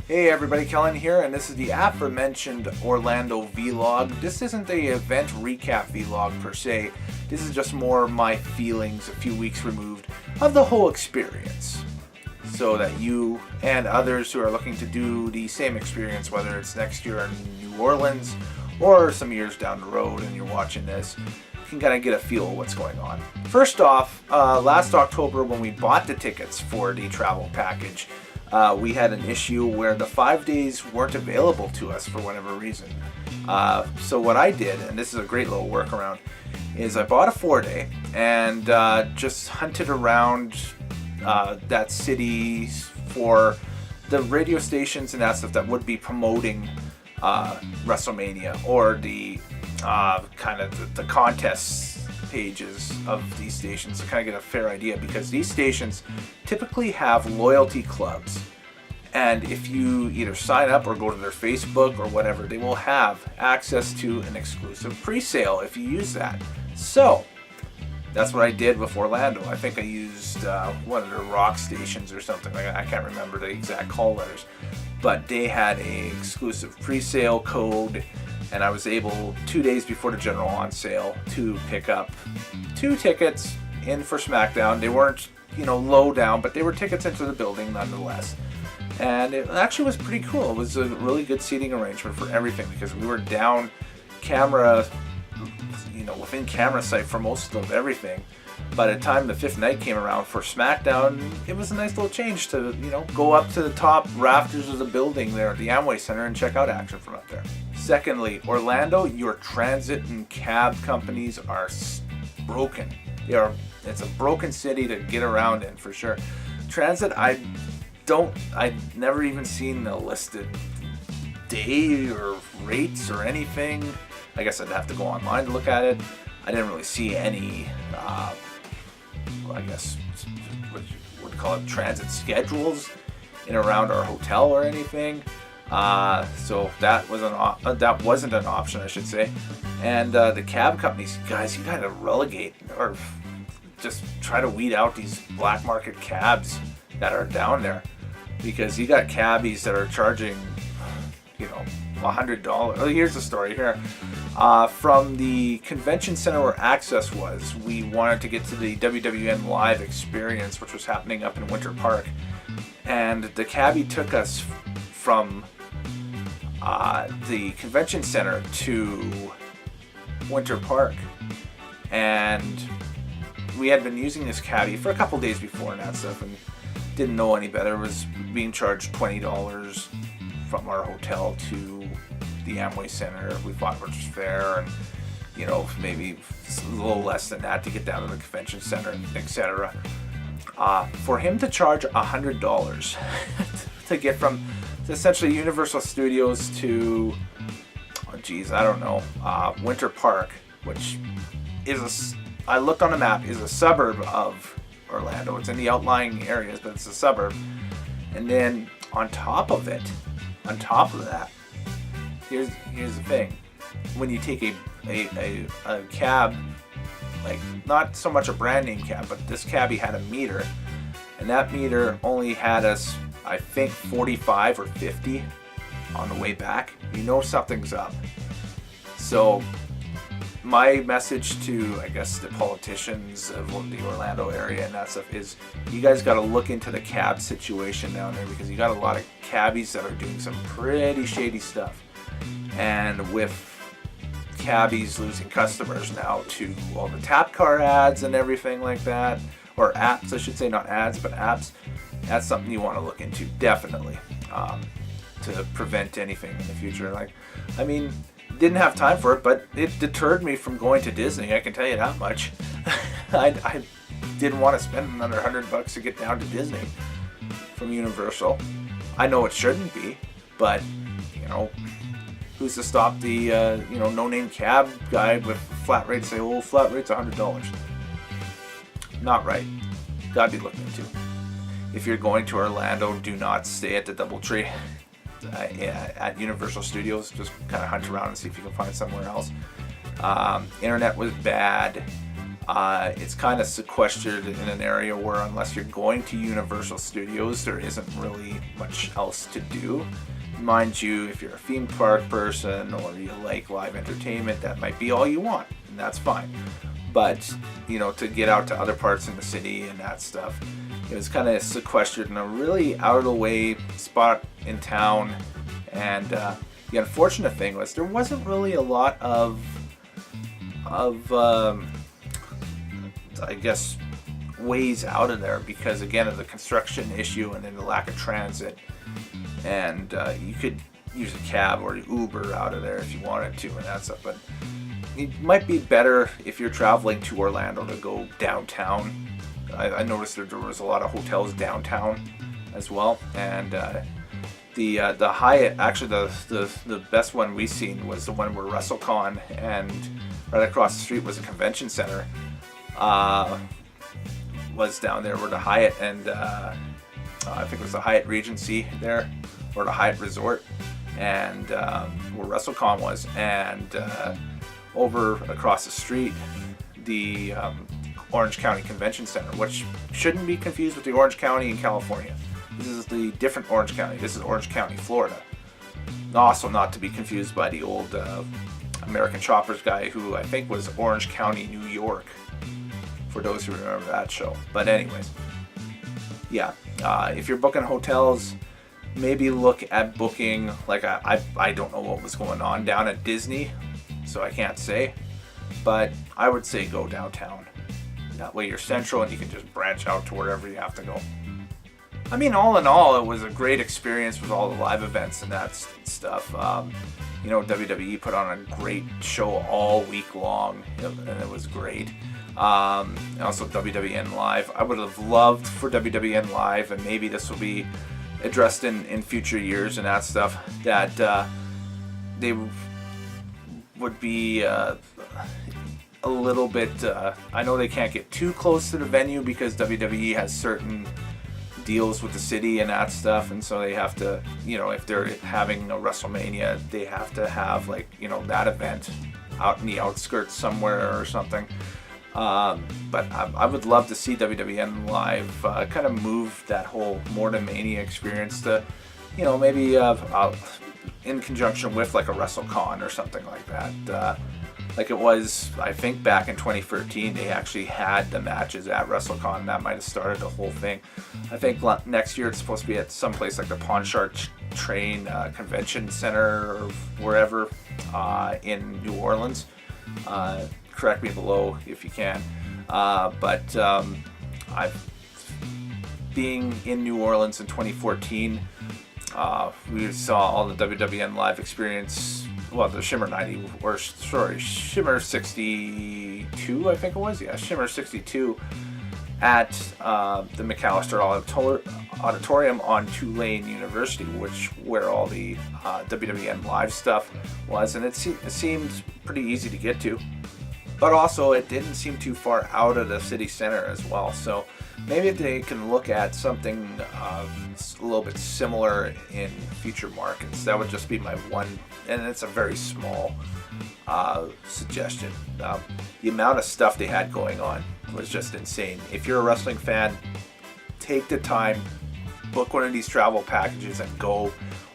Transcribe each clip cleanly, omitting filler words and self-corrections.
Hey everybody, Kellen here, and this is the aforementioned Orlando vlog. This isn't a event recap vlog per se. This is just more my feelings a few weeks removed of the whole experience, so that you and others who are looking to do the same experience, whether it's next year in New Orleans or some years down the road and you're watching this, can kind of get a feel of what's going on. First off, last October when we bought the tickets for the travel package, we had an issue where the 5 days weren't available to us for whatever reason. So what I did, and this is a great little workaround, is I bought a 4-day and just hunted around that city for the radio stations and that stuff that would be promoting Wrestlemania, or the kind of the contest pages of these stations, to kind of get a fair idea, because these stations typically have loyalty clubs, and if you either sign up or go to their Facebook or whatever, they will have access to an exclusive pre-sale if you use that. So that's what I did with Orlando. I think I used one of their rock stations or something like that. I can't remember the exact call letters, but they had a exclusive pre-sale code, and I was able 2 days before the general on sale to pick up 2 tickets in for SmackDown. They weren't, low down, but they were tickets into the building nonetheless. And it actually was pretty cool. It was a really good seating arrangement for everything, because we were down camera, within camera sight for most of everything. By the time the 5th night came around for SmackDown, it was a nice little change to, go up to the top rafters of the building there at the Amway Center and check out action from up there. Secondly, Orlando, your transit and cab companies are broken. It's a broken city to get around in for sure. Transit, I've never even seen a listed day or rates or anything. I guess I'd have to go online to look at it. I didn't really see any, I guess what you would call it, transit schedules in around our hotel or anything. So that wasn't an option, I should say. And the cab companies, guys, you gotta relegate or just try to weed out these black market cabs that are down there, because you got cabbies that are charging, $100. Oh, here's the story here. From the convention center where Access was, we wanted to get to the WWN Live experience, which was happening up in Winter Park. And the cabbie took us from the convention center to Winter Park. And we had been using this cabbie for a couple days before and that stuff, and didn't know any better. It was being charged $20 from our hotel to the Amway Center. We thought it was fair, and maybe a little less than that to get down to the convention center, etc. For him to charge $100 to get from essentially Universal Studios to Winter Park, which is I looked on the map, is a suburb of Orlando. It's in the outlying areas, but it's a suburb. And then on top of that, here's the thing. When you take a cab, like not so much a brand name cab, but this cabbie had a meter, and that meter only had us, I think, 45 or 50 on the way back. Something's up. So my message to, I guess, the politicians of the Orlando area and that stuff is, you guys got to look into the cab situation down there, because you got a lot of cabbies that are doing some pretty shady stuff. And with cabbies losing customers now to all the tap car ads and everything like that, or apps, I should say, not ads, but apps, that's something you want to look into, definitely, to prevent anything in the future. Didn't have time for it, but it deterred me from going to Disney, I can tell you that much. I didn't want to spend another $100 to get down to Disney from Universal. I know it shouldn't be, but who's to stop the no-name cab guy with flat rate say, oh, flat rate's $100. Not right. Gotta be looked into. If you're going to Orlando, do not stay at the DoubleTree at Universal Studios. Just kind of hunt around and see if you can find somewhere else. Internet was bad. It's kind of sequestered in an area where, unless you're going to Universal Studios, there isn't really much else to do. Mind you, if you're a theme park person or you like live entertainment, that might be all you want, and that's fine. But, you know, to get out to other parts in the city and that stuff, it was kind of sequestered in a really out of the way spot in town. And the unfortunate thing was there wasn't really a lot of I guess, ways out of there, because again of the construction issue and then the lack of transit. And you could use a cab or Uber out of there if you wanted to and that stuff. But it might be better if you're traveling to Orlando to go downtown. I noticed that there was a lot of hotels downtown as well. And the Hyatt, actually the best one we seen was the one where WrestleCon, and right across the street was a convention center. Was down there where the Hyatt and I think it was the Hyatt Regency there, or the Hyatt Resort, and where WrestleCon was, and over across the street, the Orange County Convention Center, which shouldn't be confused with the Orange County in California. This is the different Orange County. This is Orange County, Florida. Also not to be confused by the old American Choppers guy, who I think was Orange County, New York, for those who remember that show. But anyways, yeah, if you're booking hotels, maybe look at booking, like I don't know what was going on down at Disney, so I can't say, but I would say go downtown. That way you're central and you can just branch out to wherever you have to go. I mean, all in all, it was a great experience with all the live events and that stuff. You know, WWE put on a great show all week long, and it was great. Also WWN Live. I would have loved for WWN Live, and maybe this will be addressed in future years and that stuff, that they would be a little bit, I know they can't get too close to the venue because WWE has certain deals with the city and that stuff, and so they have to, you know, if they're having a WrestleMania, they have to have, like, you know, that event out in the outskirts somewhere or something. But I would love to see WWN Live kind of move that whole More Than Mania experience to, you know, maybe in conjunction with like a WrestleCon or something like that. Like it was, I think back in 2013, they actually had the matches at WrestleCon. That might have started the whole thing. I think next year it's supposed to be at some place like the Pawn Shark Train Convention Center or wherever in New Orleans. Correct me below if you can. But I've being in New Orleans in 2014, we saw all the WWN Live experience. Well, the Shimmer 90, or sorry, Shimmer 62, I think it was. Yeah, Shimmer 62 at the McAllister Auditorium on Tulane University, where all the WWN Live stuff was, and it seemed pretty easy to get to. But also, it didn't seem too far out of the city center as well. So maybe they can look at something a little bit similar in future markets. That would just be my one, and it's a very small suggestion. The amount of stuff they had going on was just insane. If you're a wrestling fan, take the time, book one of these travel packages and go,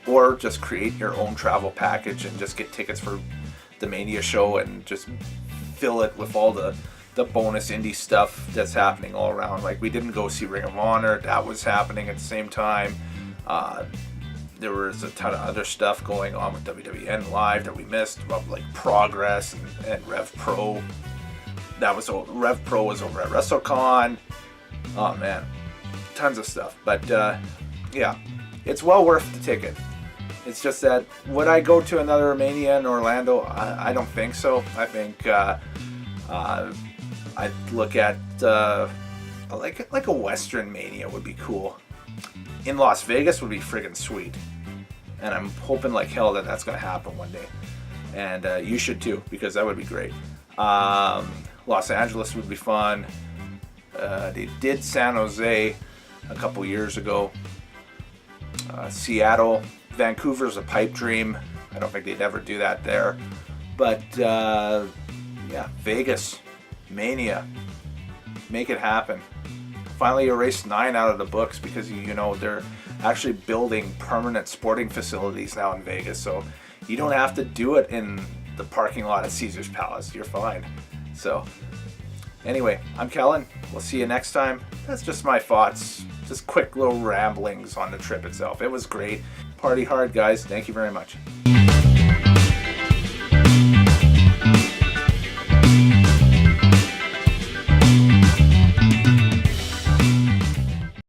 or just create your own travel package and just get tickets for the Mania show and just fill it with all the bonus indie stuff that's happening all around. Like, we didn't go see Ring of Honor, that was happening at the same time. There was a ton of other stuff going on with WWN Live that we missed, about like Progress and Rev Pro. Rev Pro was over at WrestleCon. Oh man, tons of stuff. But yeah, it's well worth the ticket. It's just that, would I go to another Mania in Orlando? I don't think so. I think I'd look at like a Western Mania would be cool. In Las Vegas would be friggin' sweet, and I'm hoping like hell that that's gonna happen one day. And you should too, because that would be great. Los Angeles would be fun. They did San Jose a couple years ago. Seattle. Vancouver's a pipe dream. I don't think they'd ever do that there. But yeah, Vegas. Mania. Make it happen. Finally erased 9 out of the books because, you know, they're actually building permanent sporting facilities now in Vegas, so you don't have to do it in the parking lot at Caesar's Palace. You're fine. So anyway, I'm Kellen. We'll see you next time. That's just my thoughts, just quick little ramblings on the trip itself. It was great. Party hard, guys. Thank you very much.